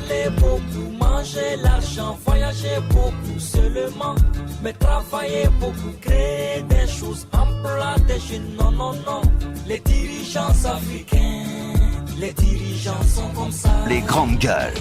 parler beaucoup, manger l'argent, voyager beaucoup seulement, mais travailler beaucoup, créer des choses, emploi des jeunes, non, non, non. Les dirigeants africains, les dirigeants sont comme ça. Les grandes gueules.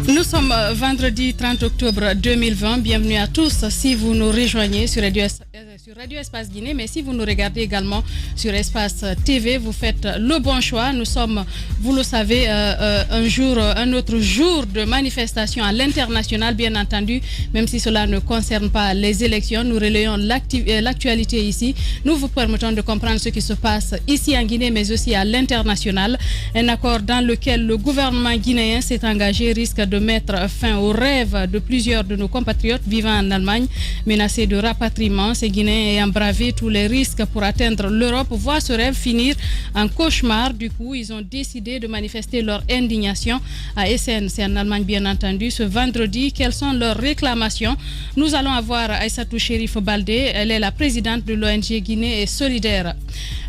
Nous sommes vendredi 30 octobre 2020. Bienvenue à tous si vous nous rejoignez sur Radio Espace Guinée, mais si vous nous regardez également sur Espace TV, vous faites le bon choix. Nous sommes, vous le savez, un autre jour de manifestation à l'international, bien entendu, même si cela ne concerne pas les élections. Nous relayons l'actualité ici. Nous vous permettons de comprendre ce qui se passe ici en Guinée, mais aussi à l'international. Un accord dans lequel le gouvernement guinéen s'est engagé risque de mettre fin aux rêves de plusieurs de nos compatriotes vivant en Allemagne, menacés de rapatriement. Ces Guinéens ayant bravé tous les risques pour atteindre l'Europe voient ce rêve finir en cauchemar. Du coup, ils ont décidé de manifester leur indignation à Essen, c'est en Allemagne bien entendu, ce vendredi. Quelles sont leurs réclamations? Nous allons avoir Aïssatou Chérif Baldé, elle est la présidente de l'ONG Guinée et Solidaire.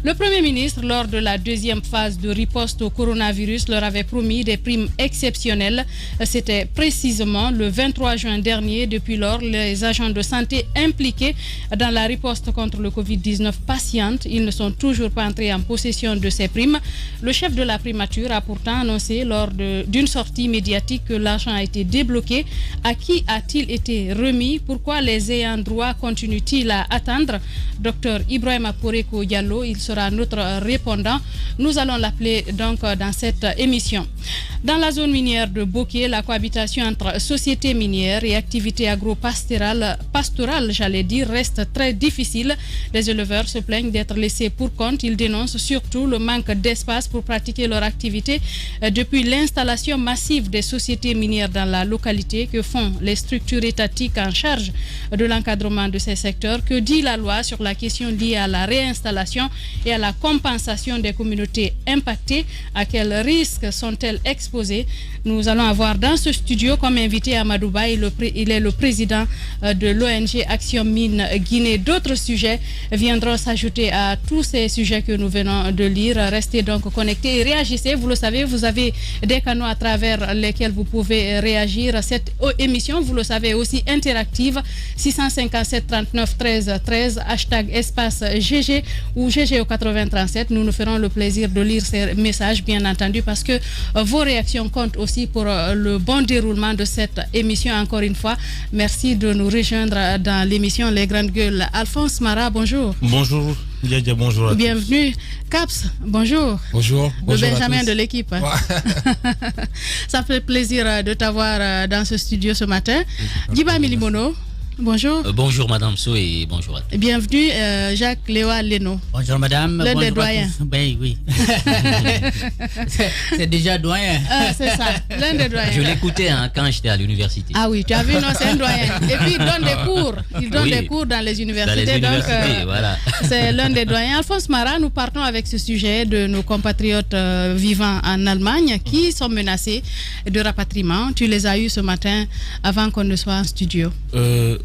Le Premier ministre, lors de la deuxième phase de riposte au coronavirus, leur avait promis des primes exceptionnelles. C'était précisément le 23 juin dernier. Depuis lors, les agents de santé impliqués dans la riposte contre le Covid-19 patientent. Ils ne sont toujours pas entrés en possession de ces primes. Le chef de la primature a pourtant annoncé lors d'une sortie médiatique que l'argent a été débloqué. À qui a-t-il été remis? Pourquoi les ayants droit continuent-ils à attendre? Docteur Ibrahima Poreko Diallo, il sera notre répondant. Nous allons l'appeler donc dans cette émission. Dans la zone minière de Boké, la cohabitation entre sociétés minières et activités agro-pastorales, reste très difficile. Les éleveurs se plaignent d'être laissés pour compte. Ils dénoncent surtout le manque d'espace pour pratiquer leur activité depuis l'installation massive des sociétés minières dans la localité. Que font les structures étatiques en charge de l'encadrement de ces secteurs? Que dit la loi sur la question liée à la réinstallation et à la compensation des communautés impactées? À quels risques sont-elles exposées? Nous allons avoir dans ce studio comme invité Amadou Ba, il est le président de l'ONG Action Mine Guinée. D'autres sujets viendront s'ajouter à tous ces sujets que nous venons de lire. Restez donc connectés et réagissez. Vous le savez, vous avez des canaux à travers lesquels vous pouvez réagir. Cette émission, vous le savez, aussi interactive. 657 39 13 13, hashtag espace GG ou GG au 8037. Nous nous ferons le plaisir de lire ces messages, bien entendu, parce que vos réactions comptent aussi pour le bon déroulement de cette émission. Encore une fois, merci de nous rejoindre dans l'émission Les Grandes Gueules. Alphonse Mara, bonjour. Bonjour. Bonjour à bienvenue. Caps, bonjour. Bonjour. Le Benjamin de l'équipe. Ouais. Ça fait plaisir de t'avoir dans ce studio ce matin. Djiba Milimono. Bonjour. Bonjour Madame Sou et bonjour à tous. Bienvenue Jacques Léa Leno. Bonjour Madame. L'un des doyens. Ben, oui. C'est déjà doyen. C'est ça, l'un des doyens. Je l'écoutais quand j'étais à l'université. Ah oui, tu as vu, non, c'est un doyen. Et puis il donne des cours. Il donne des cours dans les universités. Dans les universités, voilà. C'est l'un des doyens. Alphonse Mara, nous partons avec ce sujet de nos compatriotes vivant en Allemagne qui sont menacés de rapatriement. Tu les as eus ce matin avant qu'on ne soit en studio.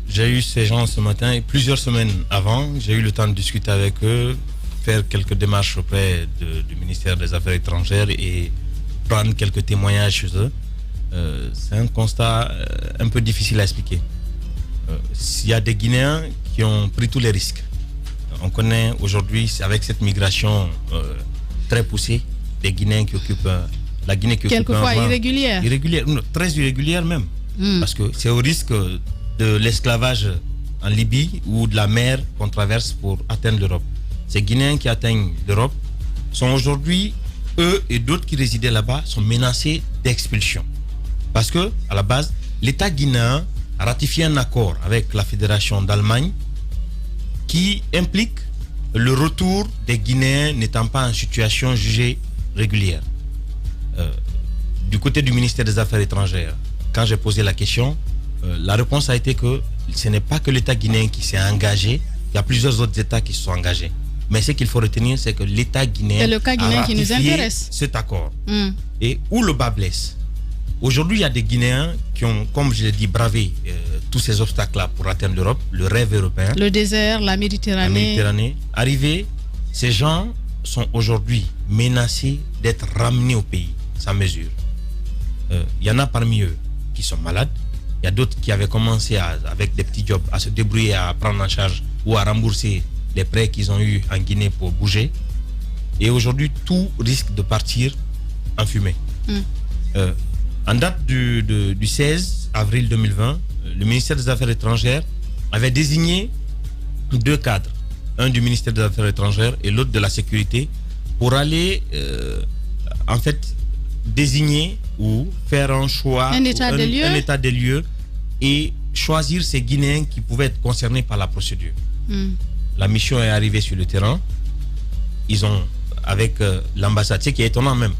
J'ai eu ces gens ce matin et plusieurs semaines avant. J'ai eu le temps de discuter avec eux, faire quelques démarches auprès du ministère des Affaires étrangères et prendre quelques témoignages chez eux. C'est un constat un peu difficile à expliquer. Il y a des Guinéens qui ont pris tous les risques. On connaît aujourd'hui, avec cette migration très poussée, des Guinéens qui occupent la Guinée qui occupe quelquefois irrégulière. Très irrégulière même. Parce que c'est au risque de l'esclavage en Libye ou de la mer qu'on traverse pour atteindre l'Europe. Ces Guinéens qui atteignent l'Europe sont aujourd'hui, eux et d'autres qui résidaient là-bas, sont menacés d'expulsion. Parce que, à la base, l'État guinéen a ratifié un accord avec la Fédération d'Allemagne qui implique le retour des Guinéens n'étant pas en situation jugée régulière. Du côté du ministère des Affaires étrangères, quand j'ai posé la question, la réponse a été que ce n'est pas que l'État guinéen qui s'est engagé, il y a plusieurs autres États qui se sont engagés. Mais ce qu'il faut retenir, c'est que l'État guinéen a ratifié cet accord. Et où le bas blesse. Aujourd'hui, il y a des Guinéens qui ont, comme je l'ai dit, bravé tous ces obstacles-là pour atteindre l'Europe, le rêve européen. Le désert, la Méditerranée. Arrivés, ces gens sont aujourd'hui menacés d'être ramenés au pays. sa mesure. Il y en a parmi eux qui sont malades. Il y a d'autres qui avaient commencé avec des petits jobs à se débrouiller, à prendre en charge ou à rembourser les prêts qu'ils ont eus en Guinée pour bouger. Et aujourd'hui, tout risque de partir en fumée. En date du 16 avril 2020, le ministère des Affaires étrangères avait désigné 2 cadres, un du ministère des Affaires étrangères et l'autre de la sécurité, pour aller en fait désigner ou faire un choix, un état des lieux et choisir ces Guinéens qui pouvaient être concernés par la procédure. La mission est arrivée sur le terrain. Ils ont, avec l'ambassade, c'est qui est étonnant même,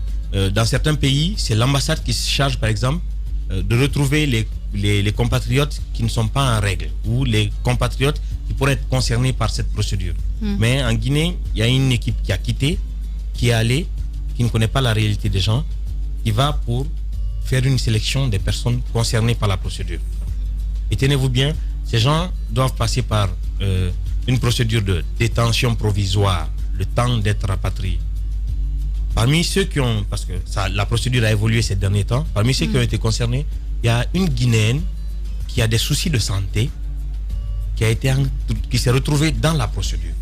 dans certains pays, c'est l'ambassade qui se charge par exemple de retrouver les compatriotes qui ne sont pas en règle ou les compatriotes qui pourraient être concernés par cette procédure. Mais en Guinée, il y a une équipe qui a quitté, qui est allée, qui ne connaît pas la réalité des gens, qui va pour faire une sélection des personnes concernées par la procédure. Et tenez-vous bien, ces gens doivent passer par une procédure de détention provisoire, le temps d'être rapatriés. Parmi ceux qui ont, parce que la procédure a évolué ces derniers temps, parmi ceux qui ont été concernés, il y a une Guinéenne qui a des soucis de santé, qui s'est retrouvée dans la procédure.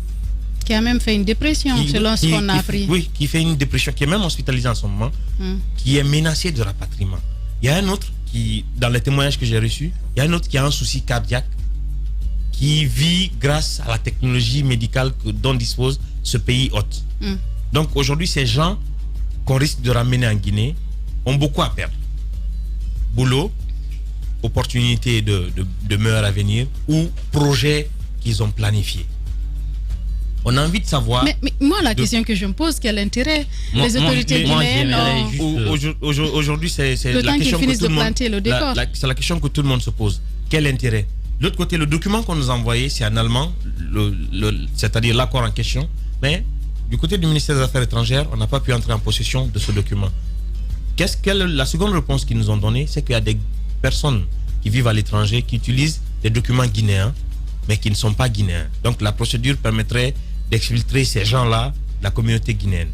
Qui a même fait une dépression, selon ce qu'on a appris. Oui, qui fait une dépression, qui est même hospitalisée en ce moment, qui est menacée de rapatriement. Il y a un autre qui, dans les témoignages que j'ai reçus, il y a un autre qui a un souci cardiaque, qui vit grâce à la technologie médicale dont dispose ce pays hôte. Donc aujourd'hui, ces gens qu'on risque de ramener en Guinée ont beaucoup à perdre. Boulot, opportunités de meilleurs à venir ou projets qu'ils ont planifiés. On a envie de savoir... Mais moi, la question que je me pose, quel intérêt les autorités guinéennes aujourd'hui, c'est la question que tout le monde... C'est la question que tout le monde se pose. Quel intérêt? De l'autre côté, le document qu'on nous a envoyé, c'est en allemand, c'est-à-dire l'accord en question. Mais du côté du ministère des Affaires étrangères, on n'a pas pu entrer en possession de ce document. La seconde réponse qu'ils nous ont donnée, c'est qu'il y a des personnes qui vivent à l'étranger, qui utilisent des documents guinéens, mais qui ne sont pas guinéens. Donc la procédure permettrait d'exfiltrer ces gens-là de la communauté guinéenne.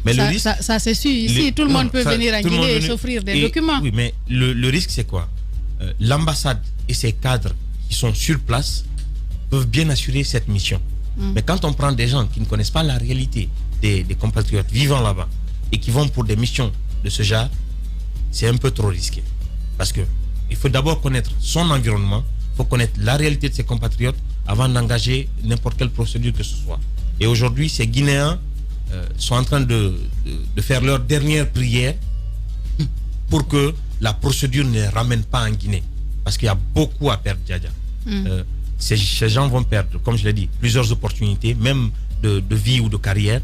Mais ça, le risque, ça c'est sûr. Ici, tout le monde peut venir à Guinée et s'offrir des documents. Oui, mais le risque, c'est quoi? L'ambassade et ses cadres qui sont sur place peuvent bien assurer cette mission. Mais quand on prend des gens qui ne connaissent pas la réalité des compatriotes vivant là-bas et qui vont pour des missions de ce genre, c'est un peu trop risqué. Parce que il faut d'abord connaître son environnement, il faut connaître la réalité de ses compatriotes avant d'engager n'importe quelle procédure que ce soit. Et aujourd'hui, ces Guinéens sont en train de faire leur dernière prière pour que la procédure ne les ramène pas en Guinée. Parce qu'il y a beaucoup à perdre, Djadia. Ces gens vont perdre, comme je l'ai dit, plusieurs opportunités, même de vie ou de carrière.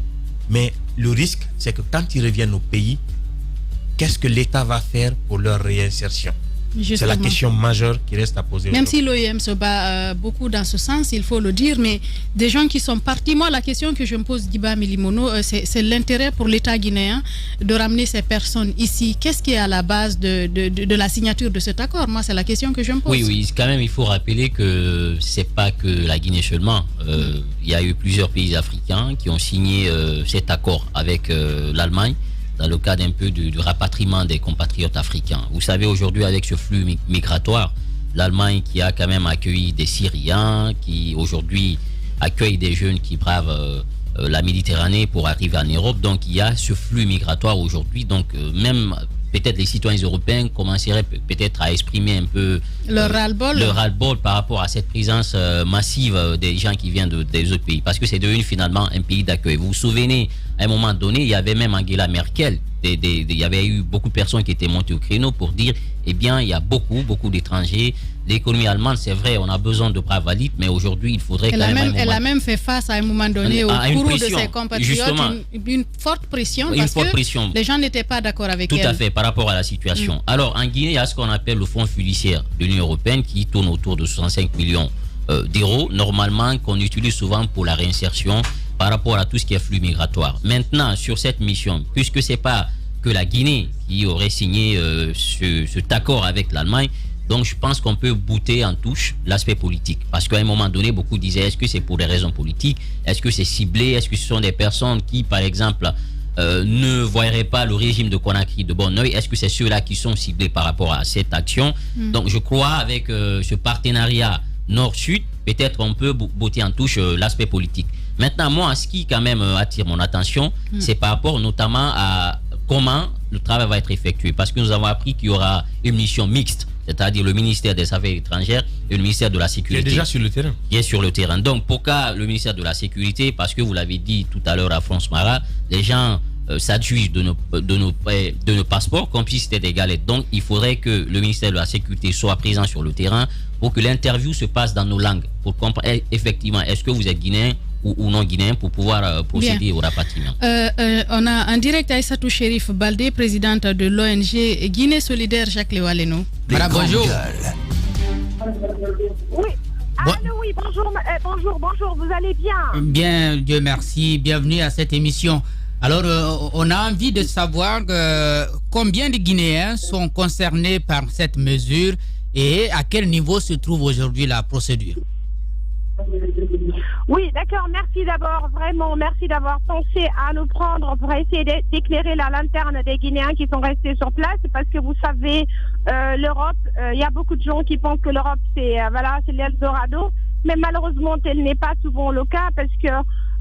Mais le risque, c'est que quand ils reviennent au pays, qu'est-ce que l'État va faire pour leur réinsertion? C'est la question majeure qui reste à poser. Même si l'OIM se bat beaucoup dans ce sens, il faut le dire, mais des gens qui sont partis, moi la question que je me pose, Diba Milimono, c'est l'intérêt pour l'État guinéen de ramener ces personnes ici. Qu'est-ce qui est à la base de la signature de cet accord? Moi, c'est la question que je me pose. Oui, quand même, il faut rappeler que c'est pas que la Guinée seulement. Il y a eu plusieurs pays africains qui ont signé cet accord avec l'Allemagne, dans le cadre un peu du rapatriement des compatriotes africains. Vous savez, aujourd'hui, avec ce flux migratoire, l'Allemagne qui a quand même accueilli des Syriens, qui aujourd'hui accueille des jeunes qui bravent la Méditerranée pour arriver en Europe. Donc, il y a ce flux migratoire aujourd'hui. Donc, même peut-être les citoyens européens commenceraient peut-être à exprimer un peu leur ras-le-bol par rapport à cette présence massive des gens qui viennent des autres pays. Parce que c'est devenu finalement un pays d'accueil. Vous vous souvenez, à un moment donné, il y avait même Angela Merkel. Il y avait eu beaucoup de personnes qui étaient montées au créneau pour dire, eh bien, il y a beaucoup d'étrangers. L'économie allemande, c'est vrai, on a besoin de bras valides, mais aujourd'hui, il faudrait quand même... Elle a même fait face à un moment donné au courroux de ses compatriotes, une forte pression, les gens n'étaient pas d'accord avec elle. Tout à fait, par rapport à la situation. Alors, en Guinée, il y a ce qu'on appelle le fonds fiduciaire de l'Union européenne qui tourne autour de 65 millions d'euros, normalement, qu'on utilise souvent pour la réinsertion par rapport à tout ce qui est flux migratoire. Maintenant, sur cette mission, puisque ce n'est pas que la Guinée qui aurait signé cet accord avec l'Allemagne, donc je pense qu'on peut bouter en touche l'aspect politique. Parce qu'à un moment donné, beaucoup disaient, est-ce que c'est pour des raisons politiques? Est-ce que c'est ciblé? Est-ce que ce sont des personnes qui, par exemple, ne voyeraient pas le régime de Conakry de bon oeil? Est-ce que c'est ceux-là qui sont ciblés par rapport à cette action? Donc je crois avec ce partenariat Nord-Sud, peut-être on peut botter en touche l'aspect politique. Maintenant, moi, ce qui quand même attire mon attention, c'est par rapport notamment à comment le travail va être effectué. Parce que nous avons appris qu'il y aura une mission mixte, c'est-à-dire le ministère des Affaires étrangères et le ministère de la Sécurité. Qui est déjà sur le terrain. Qui est sur le terrain. Donc, pourquoi le ministère de la Sécurité? Parce que vous l'avez dit tout à l'heure à France Mara, les gens s'adjugent de nos passeports comme si c'était des galettes. Donc, il faudrait que le ministère de la Sécurité soit présent sur le terrain pour que l'interview se passe dans nos langues. Pour comprendre effectivement, est-ce que vous êtes guinéen ou non guinéen pour pouvoir procéder au rapatriement. On a en direct Aïssatou Chérif Baldé, présidente de l'ONG Guinée Solidaire Jacques Léwaleno. Madame, bonjour. Oui. Allô, oui, bonjour, vous allez bien? Bien, Dieu merci, bienvenue à cette émission. Alors, on a envie de savoir combien de Guinéens sont concernés par cette mesure et à quel niveau se trouve aujourd'hui la procédure. Oui, d'accord, merci d'avoir pensé à nous prendre pour essayer d'éclairer la lanterne des Guinéens qui sont restés sur place, parce que vous savez, l'Europe, il y a beaucoup de gens qui pensent que l'Europe c'est l'Eldorado, mais malheureusement tel n'est pas souvent le cas, parce que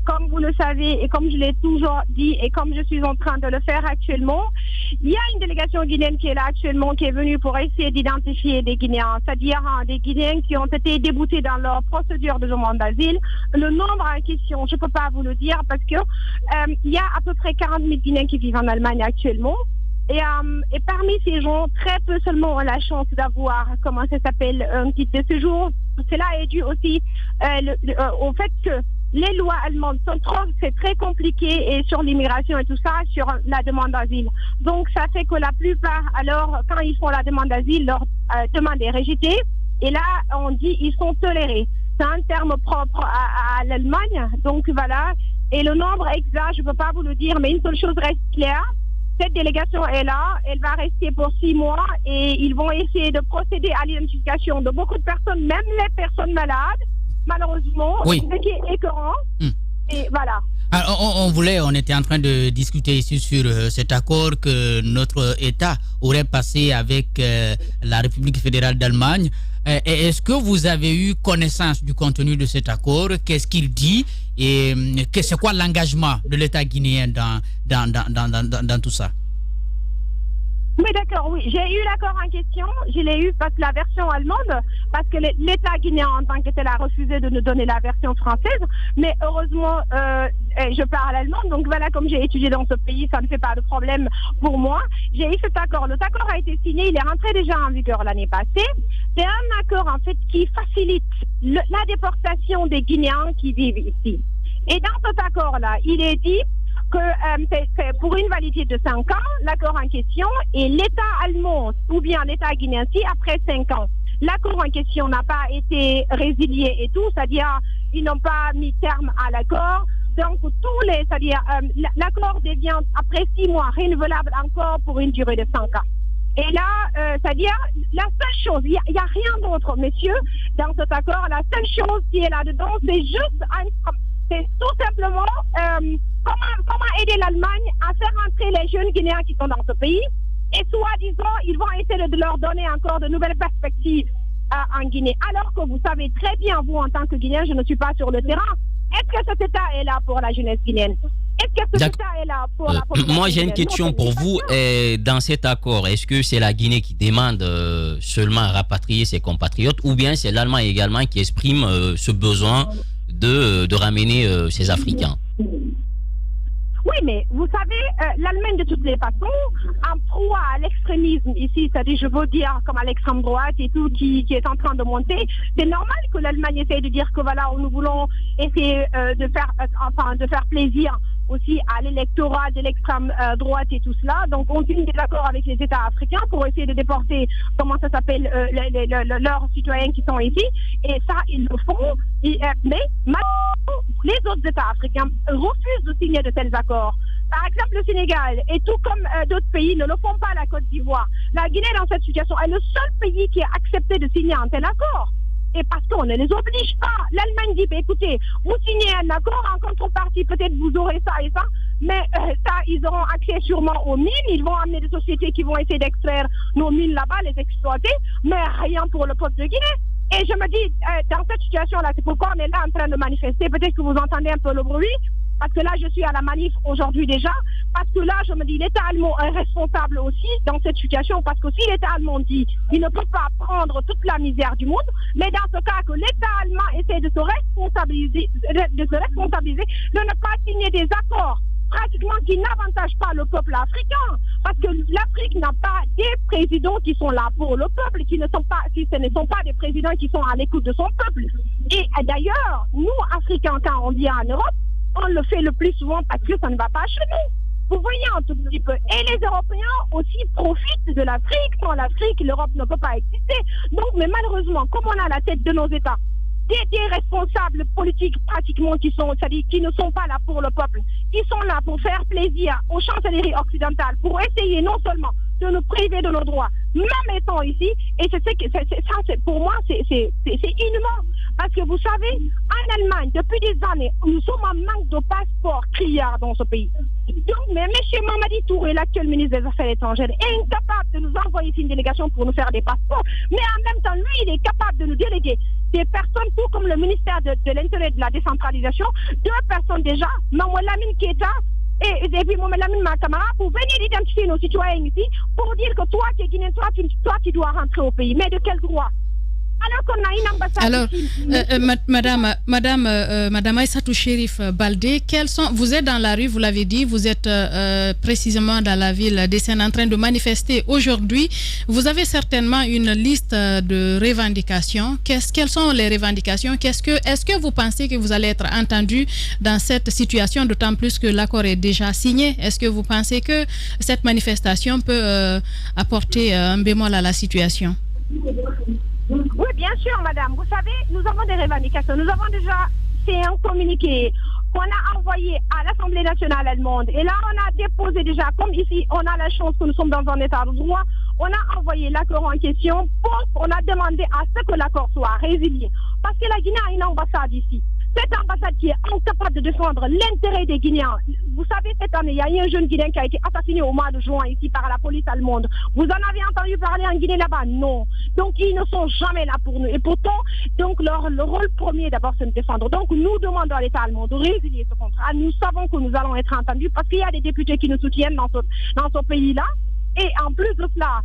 comme vous le savez et comme je l'ai toujours dit et comme je suis en train de le faire actuellement, il y a une délégation guinéenne qui est là actuellement, qui est venue pour essayer d'identifier des Guinéens, c'est-à-dire des Guinéens qui ont été déboutés dans leur procédure de demande d'asile. Le nombre en question, je ne peux pas vous le dire parce que il y a à peu près 40 000 Guinéens qui vivent en Allemagne actuellement. Et parmi ces gens, très peu seulement ont la chance d'avoir, un titre de séjour. Cela est dû aussi au fait que les lois allemandes c'est très compliqué et sur l'immigration et tout ça, sur la demande d'asile. Donc ça fait que la plupart, alors quand ils font la demande d'asile, leur demande est rejetée. Et là, on dit ils sont tolérés. C'est un terme propre à l'Allemagne. Donc voilà. Et le nombre exact, je ne peux pas vous le dire, mais une seule chose reste claire. Cette délégation est là, elle va rester pour 6 mois et ils vont essayer de procéder à l'identification de beaucoup de personnes, même les personnes malades, malheureusement, ce qui est écœurant. Et voilà. Alors, on était en train de discuter ici sur cet accord que notre État aurait passé avec la République fédérale d'Allemagne. Est-ce que vous avez eu connaissance du contenu de cet accord? Qu'est-ce qu'il dit? Et c'est quoi l'engagement de l'État guinéen dans tout ça? Oui, d'accord, oui. J'ai eu l'accord en question. Je l'ai eu parce que la version allemande, parce que l'État guinéen en tant que tel a refusé de nous donner la version française. Mais heureusement, je parle allemand. Donc voilà, comme j'ai étudié dans ce pays, ça ne fait pas de problème pour moi. J'ai eu cet accord. Cet accord a été signé. Il est rentré déjà en vigueur l'année passée. C'est un accord, en fait, qui facilite la déportation des Guinéens qui vivent ici. Et dans cet accord-là, il est dit que c'est pour une validité de 5 ans, l'accord en question, et l'État allemand ou bien l'État guinéen après 5 ans. L'accord en question n'a pas été résilié et tout, c'est-à-dire ils n'ont pas mis terme à l'accord. Donc l'accord devient après 6 mois renouvelable encore pour une durée de 5 ans. Et là, c'est-à-dire, la seule chose, il n'y a rien d'autre, messieurs, dans cet accord, la seule chose qui est là-dedans, c'est tout simplement comment aider l'Allemagne à faire entrer les jeunes Guinéens qui sont dans ce pays. Et soi-disant, ils vont essayer de leur donner encore de nouvelles perspectives en Guinée. Alors que vous savez très bien, vous, en tant que Guinéen, je ne suis pas sur le terrain. Est-ce que cet État est là pour la jeunesse guinéenne? Est-ce que cet État est là pour la population Moi, j'ai une guinéenne? question pour vous. Dans cet accord, est-ce que c'est la Guinée qui demande seulement à rapatrier ses compatriotes ou bien c'est l'Allemagne également qui exprime ce besoin de ramener ces Africains? Oui, mais vous savez, l'Allemagne, de toutes les façons, en proie à l'extrémisme ici, c'est-à-dire, je veux dire, comme à l'extrême droite et tout, qui est en train de monter, c'est normal que l'Allemagne essaye de dire que voilà, nous voulons essayer de faire plaisir aussi à l'électorat de l'extrême droite et tout cela. Donc, on signe des accords avec les États africains pour essayer de déporter, leurs citoyens qui sont ici. Et ça, ils le font. Mais les autres États africains refusent de signer de tels accords. Par exemple, le Sénégal, et tout comme d'autres pays, ne le font pas à la Côte d'Ivoire. La Guinée, dans cette situation, est le seul pays qui a accepté de signer un tel accord. Et parce qu'on ne les oblige pas. L'Allemagne dit, écoutez, vous signez un accord, en contrepartie, peut-être vous aurez ça et ça, mais ça, ils auront accès sûrement aux mines. Ils vont amener des sociétés qui vont essayer d'extraire nos mines là-bas, les exploiter, mais rien pour le peuple de Guinée. Et je me dis, dans cette situation-là, c'est pourquoi on est là en train de manifester. Peut-être que vous entendez un peu le bruit, parce que là, je suis à la manif aujourd'hui déjà, parce que là, je me dis, l'État allemand est responsable aussi dans cette situation, parce que si l'État allemand dit, il ne peut pas prendre toute la misère du monde, mais dans ce cas, que l'État allemand essaie de se responsabiliser, de ne pas signer des accords pratiquement qui n'avantagent pas le peuple africain, parce que l'Afrique n'a pas des présidents qui sont là pour le peuple, qui ne sont pas, si ce ne sont pas des présidents qui sont à l'écoute de son peuple. Et d'ailleurs, nous, Africains, quand on vient en Europe, on le fait le plus souvent parce que ça ne va pas chez nous. Vous voyez un tout petit peu. Et les Européens aussi profitent de l'Afrique. Sans l'Afrique, l'Europe ne peut pas exister. Donc, mais malheureusement, comme on a la tête de nos États, des responsables politiques pratiquement qui sont, c'est-à-dire qui ne sont pas là pour le peuple, qui sont là pour faire plaisir aux chancelleries occidentales, pour essayer non seulement de nous priver de nos droits, même étant ici, et pour moi, c'est inhumain. Parce que vous savez, en Allemagne, depuis des années, nous sommes en manque de passeports criards dans ce pays. Donc, mais M. Mamadi Touré, l'actuel ministre des Affaires étrangères, est incapable de nous envoyer une délégation pour nous faire des passeports. Mais en même temps, lui, il est capable de nous déléguer des personnes, tout comme le ministère de l'Intérieur et de la décentralisation, 2 personnes déjà, Mamoud Lamine Keita et puis Mohamed Lamine Makamara, pour venir identifier nos citoyens ici, pour dire que toi, tu es guinéen, toi, tu dois rentrer au pays. Mais de quel droit? Alors qu'on a une ambassade. Alors, Madame Aïssatou Chérif Baldé, vous êtes dans la rue, vous l'avez dit, vous êtes précisément dans la ville d'Essène en train de manifester aujourd'hui. Vous avez certainement une liste de revendications. Quelles sont les revendications? Est-ce que vous pensez que vous allez être entendu dans cette situation, d'autant plus que l'accord est déjà signé? Est-ce que vous pensez que cette manifestation peut apporter un bémol à la situation? Oui, bien sûr, madame. Vous savez, nous avons des revendications. Nous avons déjà fait un communiqué qu'on a envoyé à l'Assemblée nationale allemande. Et là, on a déposé déjà, comme ici, on a la chance que nous sommes dans un état de droit, on a envoyé l'accord en question, on a demandé à ce que l'accord soit résilié. Parce que la Guinée a une ambassade ici. Cette ambassade qui est incapable de défendre l'intérêt des Guinéens. Vous savez, cette année, il y a eu un jeune Guinéen qui a été assassiné au mois de juin ici par la police allemande. Vous en avez entendu parler en Guinée là-bas? Non. Donc, ils ne sont jamais là pour nous. Et pourtant, donc, le rôle premier, d'abord, c'est de défendre. Donc, nous demandons à l'État allemand de résilier ce contrat. Nous savons que nous allons être entendus parce qu'il y a des députés qui nous soutiennent dans ce pays-là. Et en plus de cela,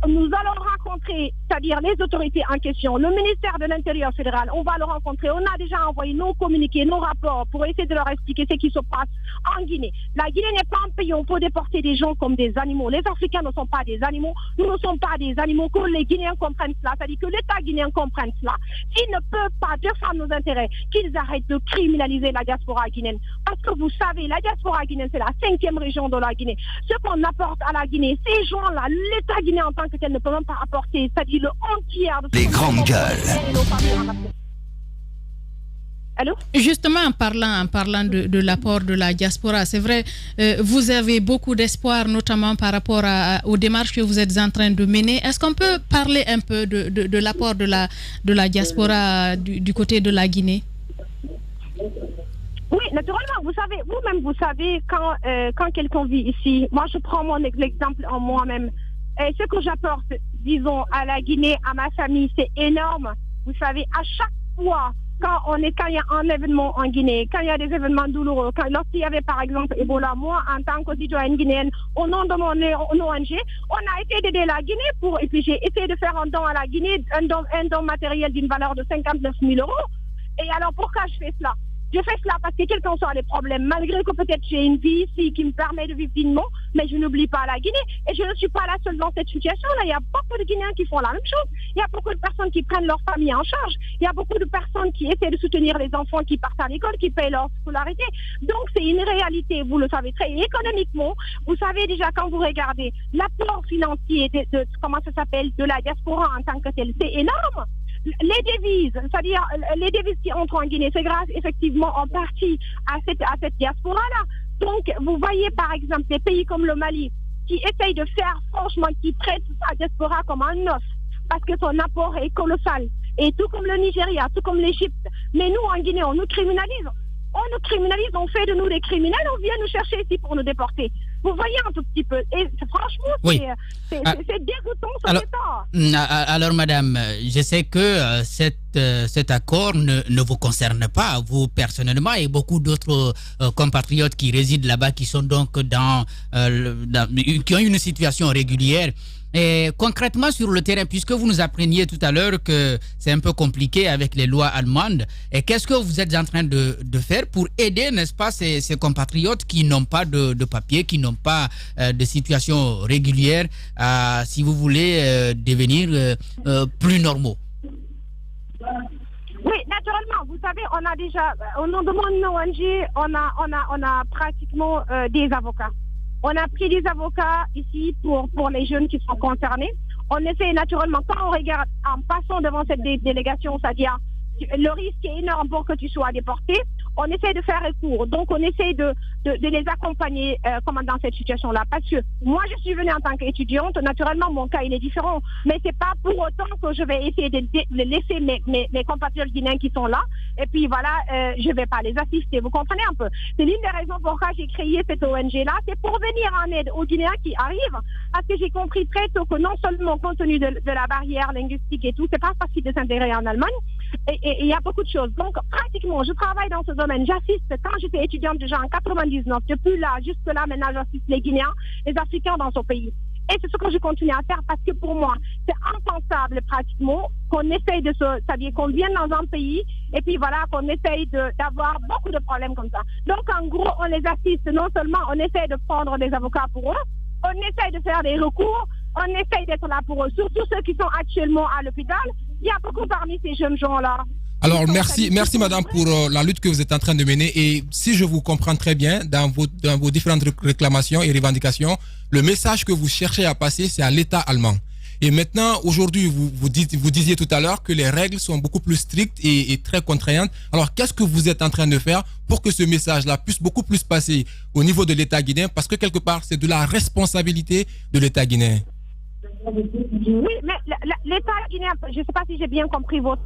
nous allons rencontrer, c'est-à-dire les autorités en question, le ministère de l'Intérieur fédéral, on va le rencontrer. On a déjà envoyé nos communiqués, nos rapports pour essayer de leur expliquer ce qui se passe en Guinée. La Guinée n'est pas un pays où on peut déporter des gens comme des animaux. Les Africains ne sont pas des animaux. Nous ne sommes pas des animaux. Que les Guinéens comprennent cela, c'est-à-dire que l'État guinéen comprenne cela. S'ils ne peuvent pas défendre nos intérêts, qu'ils arrêtent de criminaliser la diaspora guinéenne. Parce que vous savez, la diaspora guinéenne, c'est la 5e région de la Guinée. Ce qu'on apporte à la Guinée, ces gens-là, l'État guinéen en tant que tel ne peut même pas apporter, c'est-à-dire le entier de les grandes gueules. Allô? Justement, en parlant de l'apport de la diaspora, c'est vrai, vous avez beaucoup d'espoir, notamment par rapport aux démarches que vous êtes en train de mener. Est-ce qu'on peut parler un peu de l'apport de la diaspora du côté de la Guinée? Oui, naturellement, vous savez, quand quelqu'un vit ici, moi je prends l'exemple en moi-même. Ce que j'apporte, disons, à la Guinée, à ma famille, c'est énorme. Vous savez, à chaque fois, quand il y a un événement en Guinée, quand il y a des événements douloureux, lorsqu'il y avait par exemple Ebola, moi, en tant que citoyenne guinéenne, au nom de mon ONG, on a essayé d'aider la Guinée et puis j'ai essayé de faire un don à la Guinée, un don matériel d'une valeur de 59 000 €. Et alors, pourquoi je fais cela? Je fais cela parce que quels qu'en soient les problèmes, malgré que peut-être j'ai une vie ici qui me permet de vivre dignement, mais je n'oublie pas la Guinée. Et je ne suis pas la seule dans cette situation-là. Il y a beaucoup de Guinéens qui font la même chose. Il y a beaucoup de personnes qui prennent leur famille en charge. Il y a beaucoup de personnes qui essaient de soutenir les enfants qui partent à l'école, qui payent leur scolarité. Donc c'est une réalité, vous le savez très économiquement. Vous savez déjà quand vous regardez l'apport financier de la diaspora en tant que tel, c'est énorme. Les devises, c'est-à-dire les devises qui entrent en Guinée, c'est grâce effectivement en partie à cette diaspora-là. Donc, vous voyez par exemple des pays comme le Mali qui essayent de faire, franchement, qui traitent sa diaspora comme un os parce que son apport est colossal. Et tout comme le Nigeria, tout comme l'Égypte. Mais nous, en Guinée, on nous criminalise. On nous criminalise, on fait de nous des criminels, on vient nous chercher ici pour nous déporter. Vous voyez un tout petit peu. Et franchement, oui. c'est dégoûtant ce temps. Alors, madame, je sais que cet accord ne vous concerne pas, vous personnellement, et beaucoup d'autres compatriotes qui résident là-bas, qui sont donc qui ont une situation régulière. Et concrètement sur le terrain, puisque vous nous appreniez tout à l'heure que c'est un peu compliqué avec les lois allemandes, et qu'est-ce que vous êtes en train de faire pour aider, n'est-ce pas, ces compatriotes qui n'ont pas de papier, qui n'ont pas de situation régulière, à, si vous voulez, devenir plus normaux? Oui, naturellement, vous savez, on a déjà, au nom de mon ONG, on a pratiquement des avocats. On a pris des avocats ici pour les jeunes qui sont concernés. On essaie naturellement, quand on regarde en passant devant cette délégation, c'est-à-dire le risque est énorme pour que tu sois déporté, on essaie de faire recours. Donc, on essaie de les accompagner dans cette situation-là. Parce que moi, je suis venue en tant qu'étudiante. Naturellement, mon cas, il est différent. Mais c'est pas pour autant que je vais essayer de laisser mes compatriotes guinéens qui sont là. Et puis, voilà, je vais pas les assister. Vous comprenez un peu? C'est l'une des raisons pour laquelle j'ai créé cette ONG-là. C'est pour venir en aide aux Guinéens qui arrivent. Parce que j'ai compris très tôt que non seulement compte tenu de la barrière linguistique et tout, c'est pas facile de s'intégrer en Allemagne. Et il y a beaucoup de choses. Donc, pratiquement, je travaille dans ce domaine. J'assiste, quand j'étais étudiante déjà en 99, depuis là, jusque là, maintenant, j'assiste les Guinéens, les Africains dans son pays. Et c'est ce que je continue à faire parce que pour moi, c'est impensable pratiquement qu'on essaye c'est-à-dire qu'on vienne dans un pays et puis voilà, qu'on essaye d'avoir beaucoup de problèmes comme ça. Donc, en gros, on les assiste. Non seulement on essaye de prendre des avocats pour eux, on essaye de faire des recours, on essaye d'être là pour eux. Surtout ceux qui sont actuellement à l'hôpital. Il y a beaucoup parmi ces jeunes gens-là. Alors, merci madame pour la lutte que vous êtes en train de mener. Et si je vous comprends très bien, dans vos différentes réclamations et revendications, le message que vous cherchez à passer, c'est à l'État allemand. Et maintenant, aujourd'hui, vous disiez tout à l'heure que les règles sont beaucoup plus strictes et très contraignantes. Alors, qu'est-ce que vous êtes en train de faire pour que ce message-là puisse beaucoup plus passer au niveau de l'État guinéen? Parce que quelque part, c'est de la responsabilité de l'État guinéen. Oui, mais l'État guinéen, je ne sais pas si j'ai bien compris votre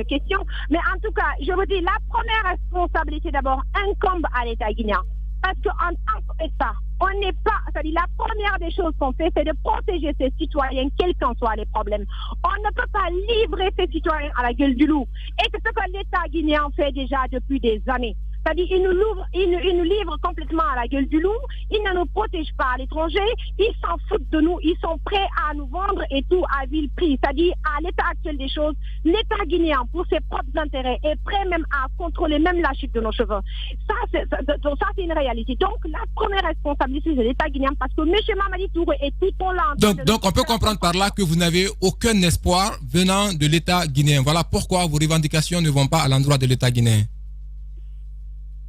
question, mais en tout cas, je vous dis, la première responsabilité d'abord incombe à l'État guinéen. Parce qu'en tant qu'État, on n'est pas, c'est-à-dire la première des choses qu'on fait, c'est de protéger ses citoyens, quels qu'en soient les problèmes. On ne peut pas livrer ses citoyens à la gueule du loup. Et c'est ce que l'État guinéen fait déjà depuis des années. C'est-à-dire, ils nous livrent complètement à la gueule du loup, ils ne nous protègent pas à l'étranger, ils s'en foutent de nous, ils sont prêts à nous vendre et tout à vil prix. C'est-à-dire, à l'état actuel des choses, l'État guinéen, pour ses propres intérêts, est prêt même à contrôler même la chute de nos cheveux. Ça, c'est une réalité. Donc, la première responsabilité de l'État guinéen, parce que M. Mamadi Touré est tout au long. Donc, on peut comprendre par là que vous n'avez aucun espoir venant de l'État guinéen. Voilà pourquoi vos revendications ne vont pas à l'endroit de l'État guinéen.